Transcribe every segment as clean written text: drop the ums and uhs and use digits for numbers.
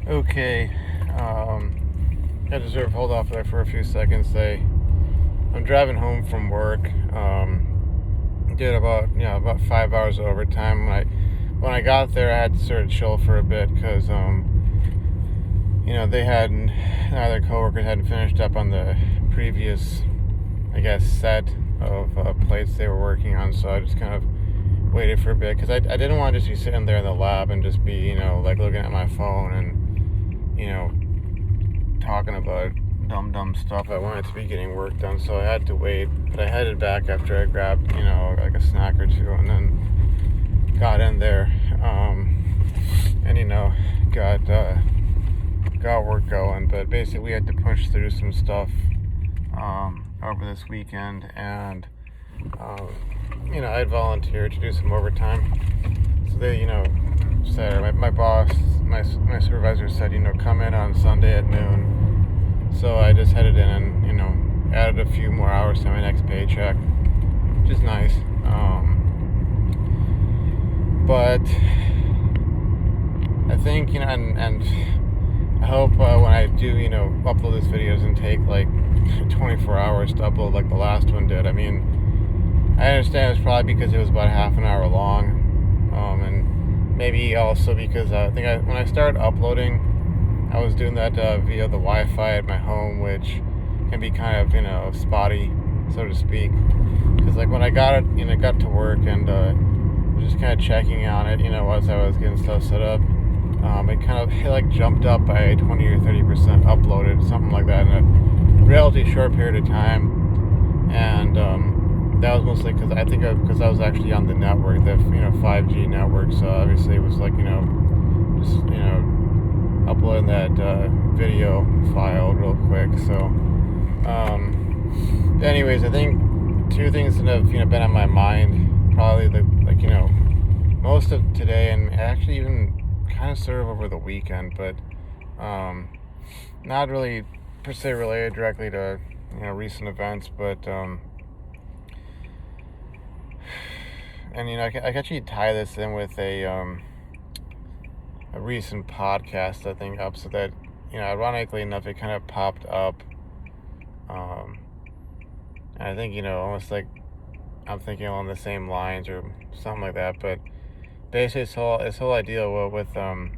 Okay, I deserve to hold off there for a few seconds. I'm driving home from work. Did about 5 hours of overtime. When I got there, I had to sort of chill for a bit because they hadn't other coworkers hadn't finished up on the previous, I guess, set of plates they were working on. So I just kind of waited for a bit because I didn't want to just be sitting there in the lab and just be like looking at my phone and talking about dumb stuff. I wanted to be getting work done, so I had to wait. But I headed back after I grabbed, like a snack or two, and then got in there, and got work going. But basically, we had to push through some stuff over this weekend, and I had volunteered to do some overtime. So they, said my boss, my supervisor said, come in on Sunday at noon. So I just headed in and, added a few more hours to my next paycheck, which is nice. But I think, and I hope when I do, upload these videos and take like 24 hours to upload like the last one did. I mean, I understand it's probably because it was about half an hour long. And maybe also because when I started uploading, I was doing that via the Wi-Fi at my home, which can be kind of, spotty, so to speak. Because like when I got it, got to work and was just kind of checking on it, as I was getting stuff set up, it jumped up by 20 or 30% uploaded, something like that, in a relatively short period of time. And that was mostly because I was actually on the network, the 5G network. So obviously it was like just uploading that video file real quick. So anyways, I think two things that have been on my mind probably most of today, and actually even kind of sort of over the weekend, but not really per se related directly to recent events, but and I can actually tie this in with a recent podcast I think up, so that ironically enough it kind of popped up, and I think almost like I'm thinking along the same lines or something like that. But basically this whole idea with I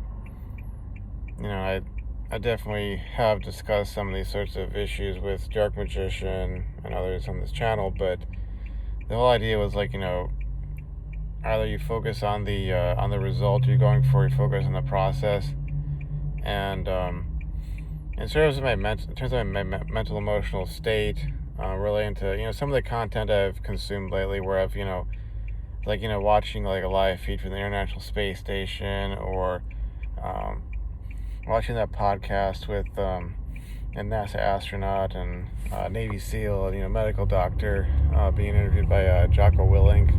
definitely have discussed some of these sorts of issues with Dark Magician and others on this channel, but the whole idea was either you focus on the result you're going for, you focus on the process, and in terms of my mental emotional state, relating to some of the content I've consumed lately, where I've watching like a live feed from the International Space Station, or watching that podcast with a NASA astronaut and Navy SEAL, medical doctor, being interviewed by Jocko Willink.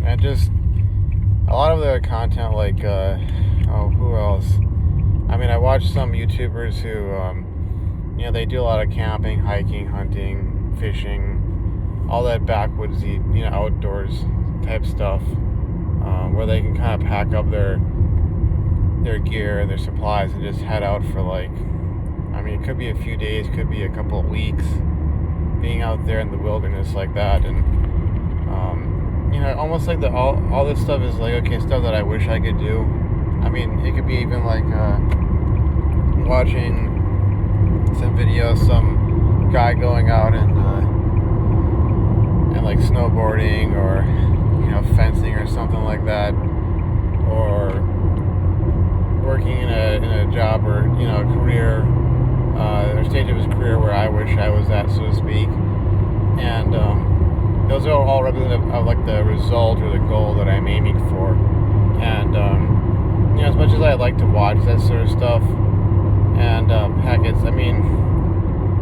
And just a lot of the content, who else? I mean, I watch some YouTubers who, they do a lot of camping, hiking, hunting, fishing, all that backwoodsy, outdoors type stuff, where they can kind of pack up their gear and their supplies and just head out for it could be a few days, could be a couple of weeks, being out there in the wilderness like that. And almost like all this stuff is stuff that I wish I could do. I mean, it could be even watching some videos, some guy going out and snowboarding, or fencing or something like that, or working in a job or a career or stage of his career where I wish I was at, so to speak. And those are all representative of the result or the goal that I'm aiming for. And as much as I like to watch that sort of stuff, and heck,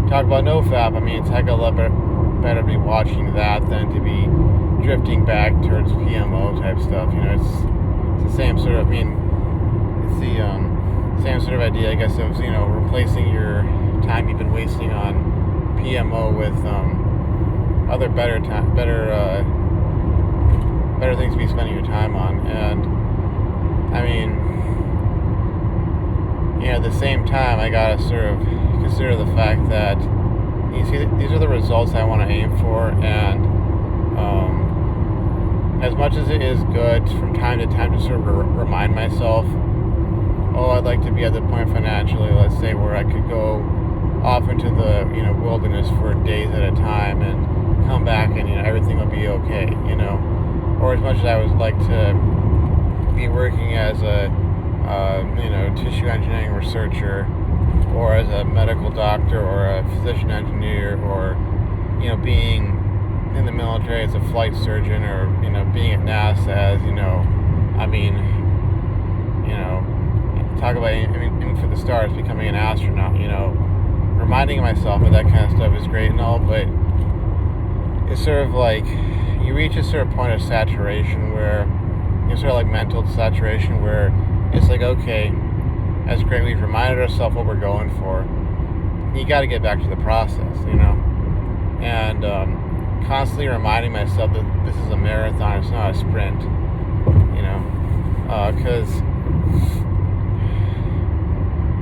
talk about Nofap. It's heck a lot better to be watching that than to be drifting back towards PMO type stuff. It's the same sort of. It's the same sort of idea, I guess, of replacing your time you've been wasting on PMO with other better things to be spending your time on. And at the same time, I gotta sort of consider the fact that you see, these are the results I want to aim for, and as much as it is good from time to time to sort of remind myself, oh, I'd like to be at the point financially, let's say, where I could go off into the wilderness for days at a time and come back and everything will be okay, or as much as I would like to be working as a tissue engineering researcher, or as a medical doctor, or a physician engineer, or being in the military as a flight surgeon, or being at NASA as talk about aiming for the stars, becoming an astronaut. Reminding myself of that kind of stuff is great and all, but it's sort of like you reach a sort of point of saturation where sort of like mental saturation, where it's like, okay, that's great, we've reminded ourselves what we're going for. You got to get back to the process, and constantly reminding myself that this is a marathon, it's not a sprint,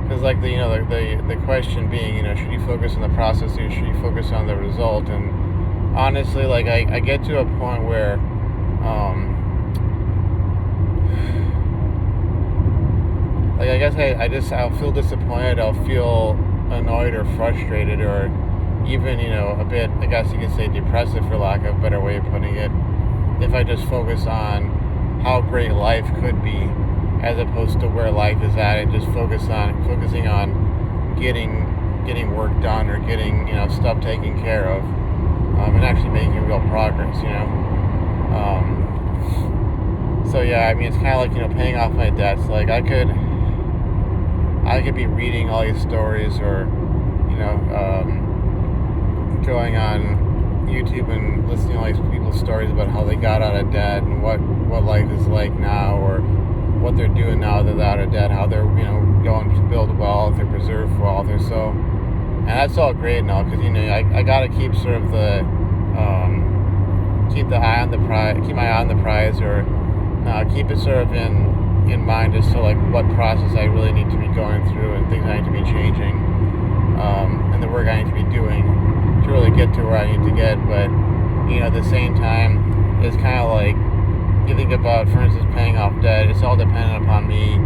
because like the question being, should you focus on the process or should you focus on the result? And honestly, like I get to a point where like I guess I'll feel disappointed, I'll feel annoyed or frustrated, or even a bit, I guess you could say, depressive, for lack of a better way of putting it, if I just focus on how great life could be as opposed to where life is at, and just focusing on getting work done, or getting stuff taken care of, and actually making real progress. So yeah, I mean, it's kind of like paying off my debts. Like I could be reading all these stories, or going on YouTube and listening to all these people's stories about how they got out of debt and what life is like now, or what they're doing now that they're out of debt, how they're going to build wealth or preserve wealth, or so. And that's all great and all, because I gotta keep sort of the keep my eye on the prize, or keep it sort of in mind as to like what process I really need to be going through, and things I need to be changing, and the work I need to be doing to really get to where I need to get. But at the same time, it's kind of like, you think about, for instance, paying off debt, it's all dependent upon me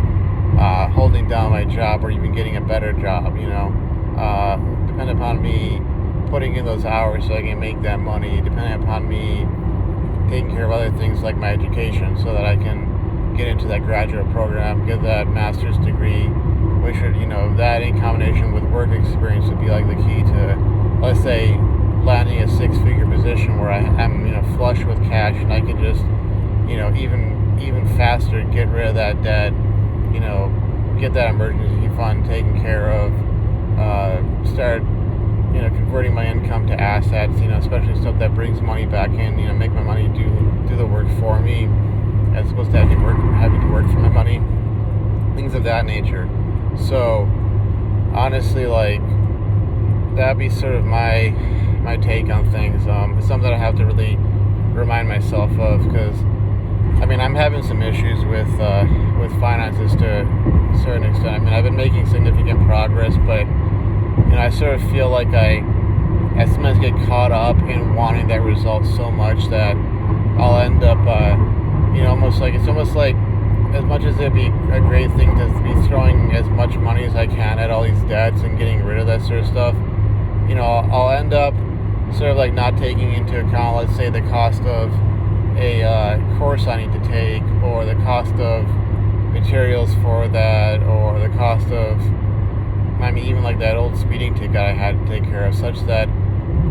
holding down my job, or even getting a better job, dependent upon me putting in those hours so I can make that money, dependent upon me taking care of other things like my education, so that I can get into that graduate program, get that master's degree, which would, that in combination with work experience would be like the key to, let's say, landing a six-figure position where I'm flush with cash, and I can just even faster get rid of that debt, get that emergency fund taken care of, start converting my income to assets, especially stuff that brings money back in, make my money do the work for me, as opposed to having to work for my money, things of that nature. So honestly, like, that'd be sort of my take on things. It's something that I have to really remind myself of, because I'm having some issues with finances to a certain extent. I've been making significant progress, but I sort of feel like I sometimes get caught up in wanting that result so much that I'll end up it's almost like as much as it'd be a great thing to be throwing as much money as I can at all these debts and getting rid of that sort of stuff, I'll end up sort of like not taking into account, let's say, the cost of a course I need to take, or the cost of materials for that, or the cost of even like that old speeding ticket I had to take care of, such that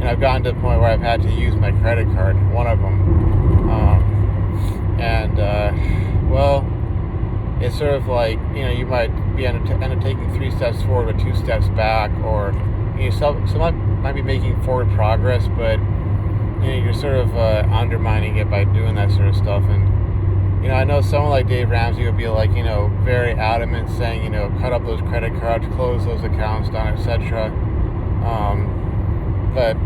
I've gotten to the point where I've had to use my credit card, one of them, well, it's sort of like you might be end up taking 3 steps forward but 2 steps back, or some might be making forward progress, but you're sort of undermining it by doing that sort of stuff. And I know someone like Dave Ramsey would be like, very adamant, saying, cut up those credit cards, close those accounts down, etc. But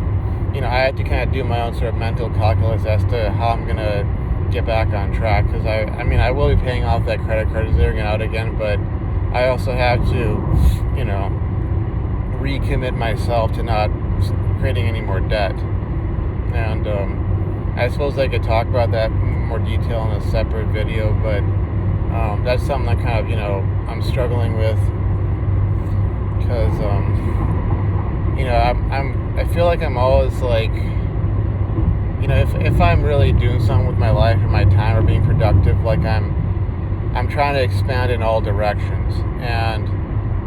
I had to kind of do my own sort of mental calculus as to how I'm gonna get back on track, because I will be paying off that credit card, zeroing it out again, but I also have to, you know, recommit myself to not creating any more debt. And I suppose I could talk about that in more detail in a separate video, but that's something that kind of, you know, I'm struggling with, because you know, I feel like I'm always like, you know, if I'm really doing something with my life or my time or being productive, like I'm trying to expand in all directions. And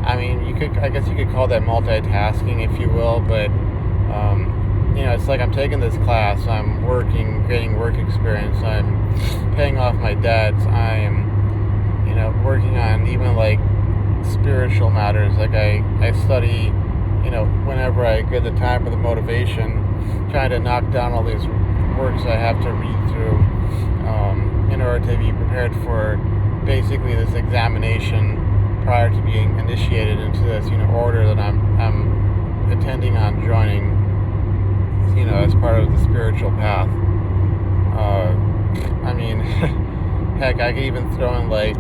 I mean, I guess you could call that multitasking, if you will, but you know, it's like I'm taking this class, I'm working, getting work experience, I'm paying off my debts, I'm, you know, working on even like spiritual matters. Like I study, you know, whenever I get the time for the motivation, trying to knock down all these works I have to read through in order to be prepared for basically this examination prior to being initiated into this, you know, order that I'm intending on joining, you know, as part of the spiritual path. I mean, heck, I could even throw in like,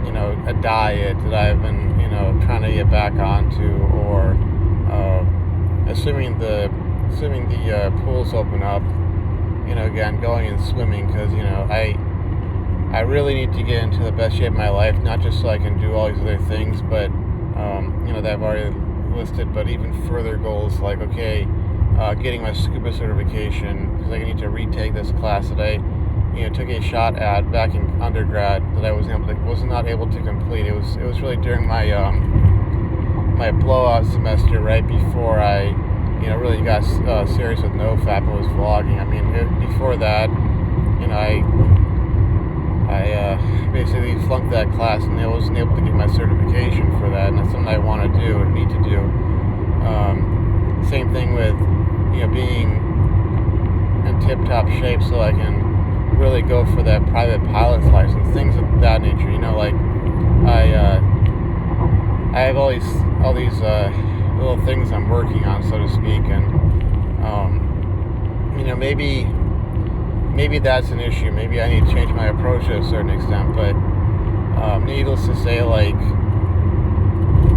you know, a diet that I've been, you know, trying to get back onto, or assuming the pools open up, you know, again, going and swimming, because, you know, I really need to get into the best shape of my life, not just so I can do all these other things, but you know, that I've already listed, but even further goals, like, okay, getting my scuba certification, because I need to retake this class that I, you know, took a shot at back in undergrad that I was not able to complete. It was really during my my blowout semester, right before I, you know, really got serious with Nofap and was vlogging. I mean, before that, you know, I basically flunked that class, and I wasn't able to get my certification for that, and that's something I want to do or need to do. Same thing with, you know, being in tip-top shape so I can really go for that private pilot's license, things of that nature. You know, like I have all these little things I'm working on, so to speak, and you know, maybe that's an issue. Maybe I need to change my approach to a certain extent. But needless to say, like,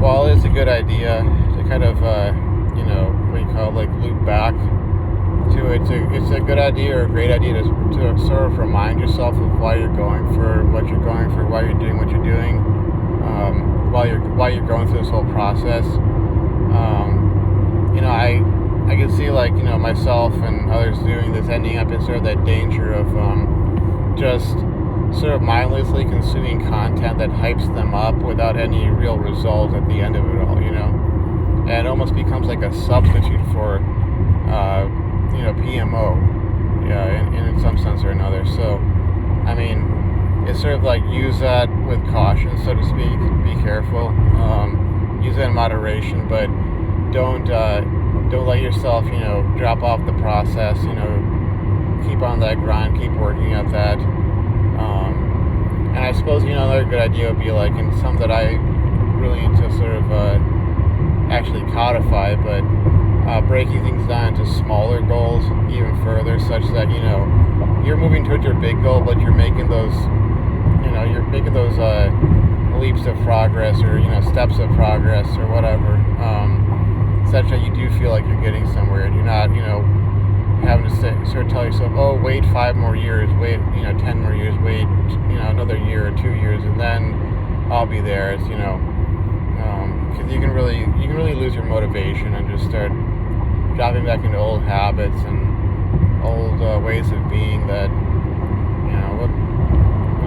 while it's a good idea to kind of you know, what you call it, like, loop back to it, it's a good idea or a great idea to sort of remind yourself of why you're going for what you're going for, why you're doing what you're doing, while you're going through this whole process. You know, I can see, like, you know, myself and others doing this, ending up in sort of that danger of just sort of mindlessly consuming content that hypes them up without any real result at the end of it all, you know? And it almost becomes like a substitute for, you know, PMO, yeah, in some sense or another. So, I mean, it's sort of like, use that with caution, so to speak. Be careful. Use it in moderation, but don't let yourself, you know, drop off the process. You know, keep on that grind, keep working at that. And I suppose, you know, another good idea would be, like, and something that I really need to sort of actually codify, but breaking things down into smaller goals even further, such that, you know, you're moving towards your big goal, but you're making those, you know, leaps of progress, or, you know, steps of progress, or whatever, such that you do feel like you're getting somewhere, and you're not, you know, having to sort of tell yourself, oh, wait 5 more years, wait, you know, 10 more years, wait, you know, another year or 2 years, and then I'll be there. It's, you know, because you can really lose your motivation and just start dropping back into old habits and old ways of being that, you know, would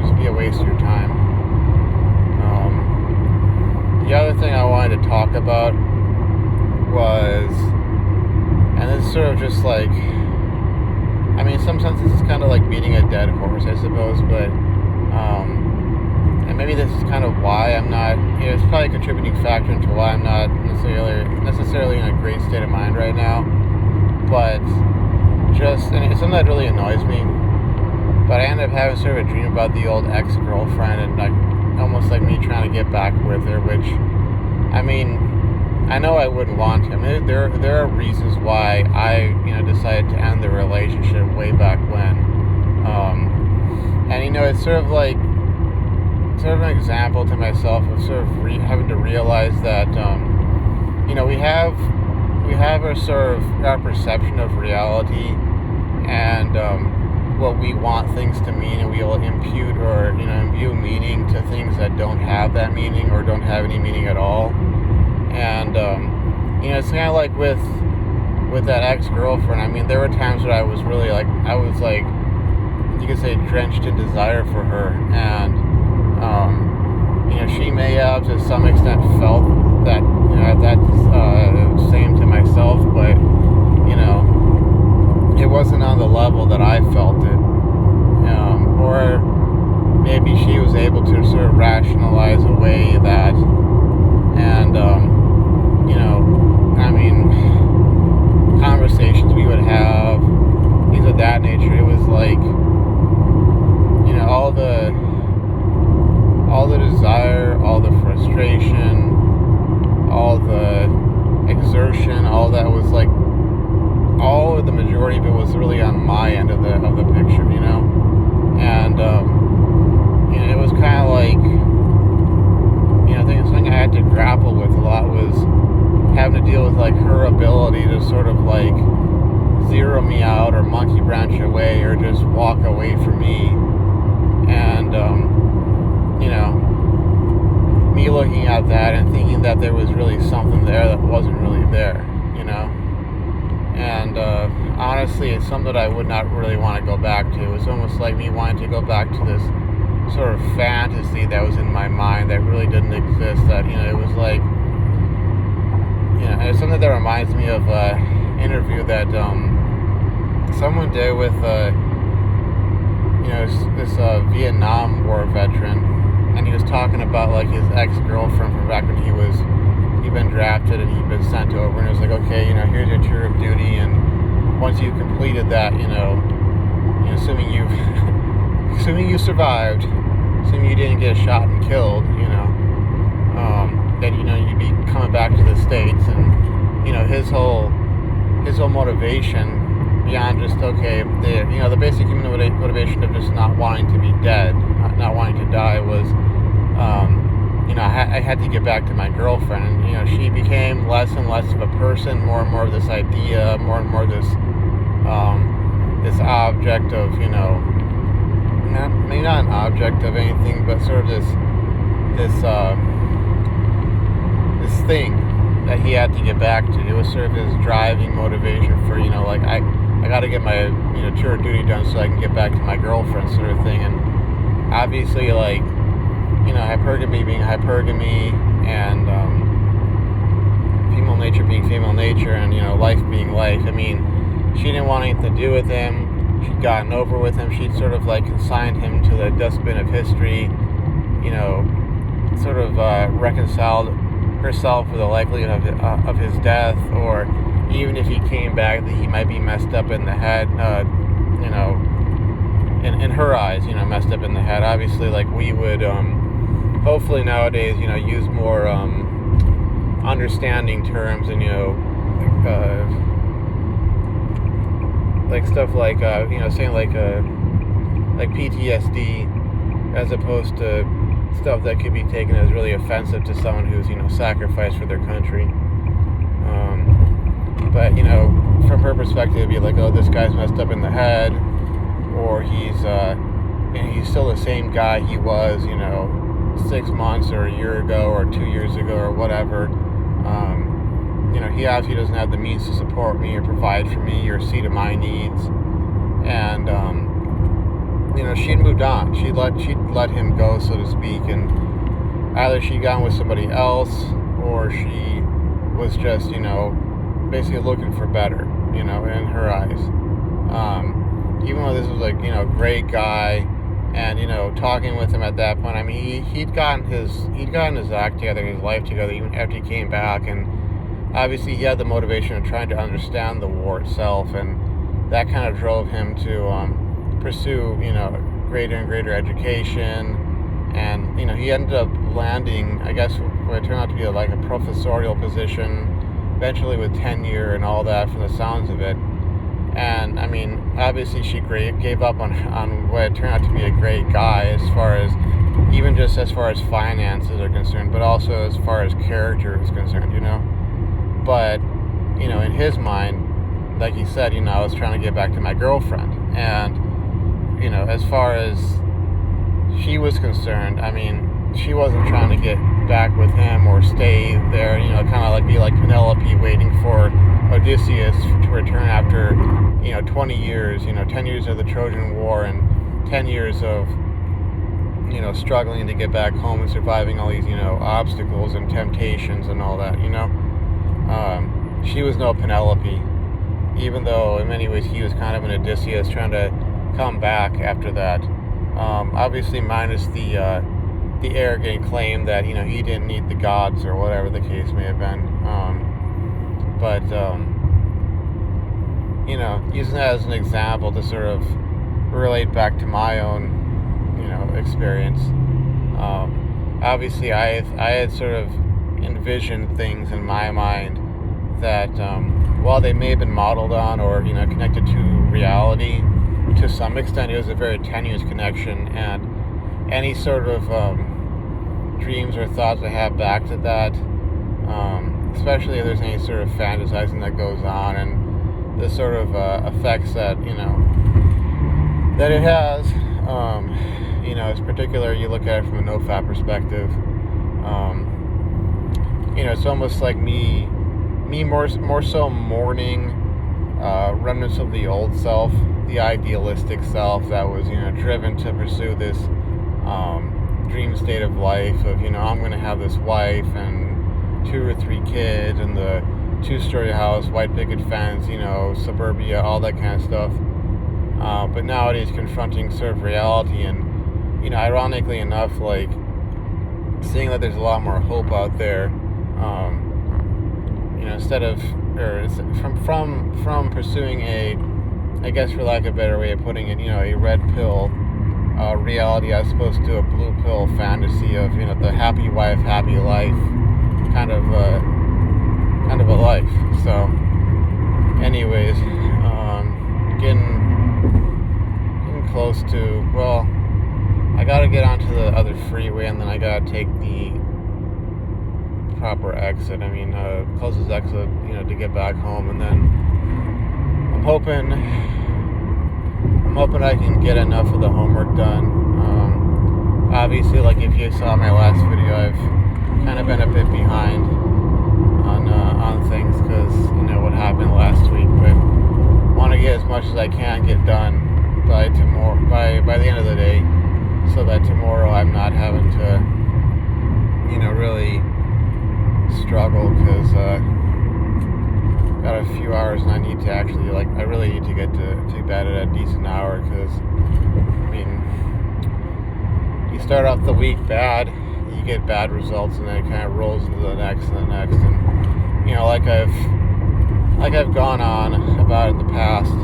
just be a waste of your time. The other thing I wanted to talk about was, and it's sort of just like, I mean, in some senses it's kind of like beating a dead horse, I suppose, but and maybe this is kind of why I'm not, you know, it's probably a contributing factor into why I'm not necessarily in a great state of mind right now, but and it's something that really annoys me, but I end up having sort of a dream about the old ex-girlfriend, and like, almost like me trying to get back with her, which, I mean, I know I wouldn't want to. I mean, there are reasons why I, you know, decided to end the relationship way back when. And, you know, it's sort of like, sort of an example to myself of sort of having to realize that, we have our sort of our perception of reality and what we want things to mean, and we will impute or imbue meaning to things that don't have that meaning or don't have any meaning at all. And it's kind of like with that ex-girlfriend. I mean, there were times where I was really you could say, drenched in desire for her, and she may have to some extent felt that same to myself, but it wasn't on the level that I felt it, or maybe she was able to sort of rationalize away that, and conversations we would have, things of that nature. It was like, all the desire, all the frustration, all the exertion, all that was like, all of the majority of it was really on my end of the picture, and it was kind of like, I think something I had to grapple with a lot was having to deal with like her ability to sort of like zero me out or monkey branch away or just walk away from me, and me looking at that and thinking that there was really something there that wasn't really there, and honestly, it's something that I would not really want to go back to. It's almost like me wanting to go back to this sort of fantasy that was in my mind that really didn't exist, that it was like, it's something that reminds me of an interview that someone did with this Vietnam War veteran, and he was talking about like his ex-girlfriend from back when he'd been drafted and he'd been sent over, and it was like, okay, here's your tour of duty, and once you completed that, assuming you survived, assuming you didn't get shot and killed, then you'd be coming back to the States, and his whole motivation beyond just, okay, the basic human motivation of just not wanting to be dead, not wanting to die, was I had to get back to my girlfriend, and she became less and less of a person, more and more of this idea, more and more this object of, maybe not an object of anything, but sort of this thing that he had to get back to. It was sort of his driving motivation for, I got to get my tour of duty done so I can get back to my girlfriend, sort of thing. And obviously, hypergamy being hypergamy, and female nature being female nature, and life being life. I mean, she didn't want anything to do with him. She'd gotten over with him. She'd sort of like consigned him to the dustbin of history. Sort of reconciled herself with the likelihood of his death, or even if he came back, that he might be messed up in the head, in her eyes, messed up in the head. Obviously, like we would, hopefully nowadays, use more understanding terms, and like stuff like saying like PTSD, as opposed to stuff that could be taken as really offensive to someone who's sacrificed for their country. But from her perspective, it'd be like, oh, this guy's messed up in the head, or he's still the same guy he was 6 months or a year ago or 2 years ago or whatever. He obviously doesn't have the means to support me or provide for me or see to my needs, and she'd moved on. She'd let him go, so to speak, and either she'd gone with somebody else, or she was just basically looking for better in her eyes. Even though this was like great guy, and talking with him at that point, I mean, he'd gotten his act together, his life together, even after he came back, and obviously he had the motivation of trying to understand the war itself, and that kind of drove him to pursue greater and greater education, and he ended up landing, I guess, what turned out to be like a professorial position, eventually with tenure and all that, from the sounds of it. And I mean, obviously she gave up on what turned out to be a great guy, as far as even just as far as finances are concerned, but also as far as character is concerned, But, in his mind, like he said, I was trying to get back to my girlfriend. And, as far as she was concerned, I mean, she wasn't trying to get back with him or stay there, kind of like be like Penelope waiting for Odysseus to return after, 20 years, 10 years of the Trojan War and 10 years of, struggling to get back home and surviving all these, obstacles and temptations and all that, She was no Penelope, even though in many ways he was kind of an Odysseus trying to come back after that. Obviously minus the arrogant claim that, he didn't need the gods or whatever the case may have been. But using that as an example to sort of relate back to my own, experience. Obviously I had sort of envisioned things in my mind that while they may have been modeled on or, connected to reality, to some extent it was a very tenuous connection, and any sort of dreams or thoughts I have back to that, especially if there's any sort of fantasizing that goes on and the sort of effects that, that it has, it's particular, you look at it from a Nofap perspective, it's almost like me more so mourning remnants of the old self, the idealistic self that was, driven to pursue this dream state of life of, I'm going to have this wife and 2 or 3 kids and the 2-story house, white picket fence, suburbia, all that kind of stuff. But nowadays confronting sort of reality and, ironically enough, like seeing that there's a lot more hope out there, instead of, or from pursuing a, I guess for lack of a better way of putting it, a red pill reality as opposed to a blue pill fantasy of, the happy wife, happy life kind of a life. So anyways, getting close to, well, I gotta get onto the other freeway and then I gotta take the proper exit. I mean, closest exit, to get back home, and then I'm hoping I can get enough of the homework done. Obviously, like if you saw my last video, I've kind of been a bit behind on things because what happened last week, but want to get as much as I can get done by the end of the day, so that tomorrow I'm not having to really struggle, because got a few hours and I need to actually, I really need to get to bed at a decent hour, because I mean, you start off the week bad, you get bad results, and then it kind of rolls into the next and the next, and like I've gone on about in the past,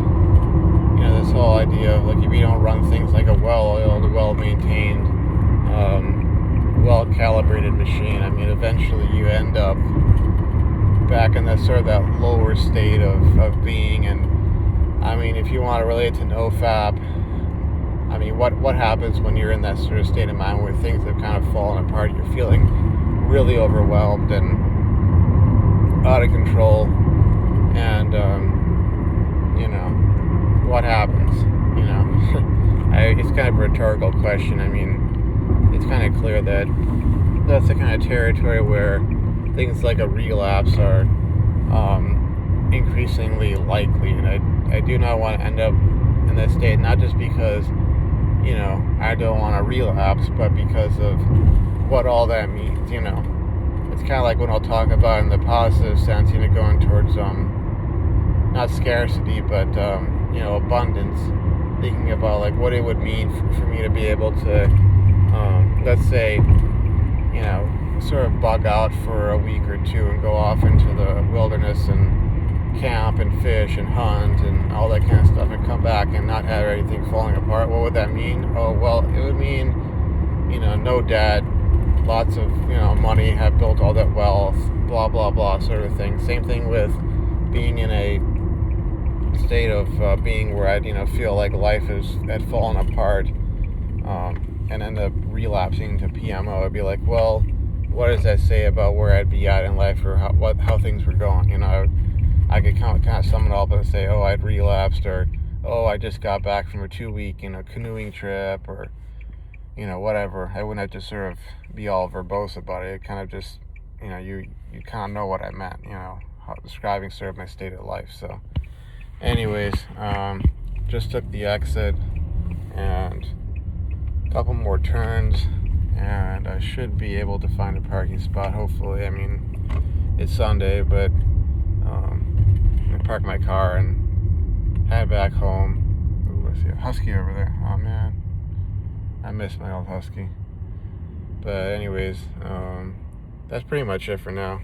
this whole idea of if you don't run things like a well-oiled, well-maintained, well-calibrated machine, I mean, eventually you end up back in that sort of that lower state of being. And I mean, if you want to relate to Nofap, I mean, what happens when you're in that sort of state of mind where things have kind of fallen apart, you're feeling really overwhelmed and out of control, and what happens? It's kind of a rhetorical question. I mean, it's kind of clear that that's the kind of territory where things like a relapse are increasingly likely, and I do not want to end up in that state, not just because I don't want to relapse, but because of what all that means. It's kind of like when I'll talk about in the positive sense, going towards not scarcity, but abundance, thinking about what it would mean for me to be able to let's say sort of bug out for a week or two and go off into the wilderness and camp and fish and hunt and all that kind of stuff, and come back and not have everything falling apart. What would that mean? Oh, well, it would mean no debt, lots of money, have built all that wealth, blah blah blah sort of thing. Same thing with being in a state of being where I'd feel like life had fallen apart, and end up relapsing to PMO, I'd be like, well, what does that say about where I'd be at in life, or how things were going? I could kind of sum it all up and say, oh, I'd relapsed, or oh, I just got back from a 2-week canoeing trip, or whatever. I wouldn't have to sort of be all verbose about it. It kind of just you kind of know what I meant, how describing sort of my state of life. So anyways, just took the exit and a couple more turns, and I should be able to find a parking spot, hopefully. I mean, it's Sunday, but I parked my car and head back home. Ooh, I see a husky over there. Oh man, I miss my old husky. But anyways, that's pretty much it for now.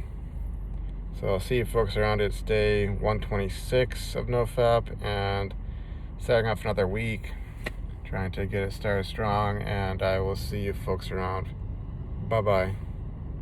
So I'll see you folks around. It's day 126 of Nofap, and starting off another week, trying to get it started strong, and I will see you folks around. Bye-bye.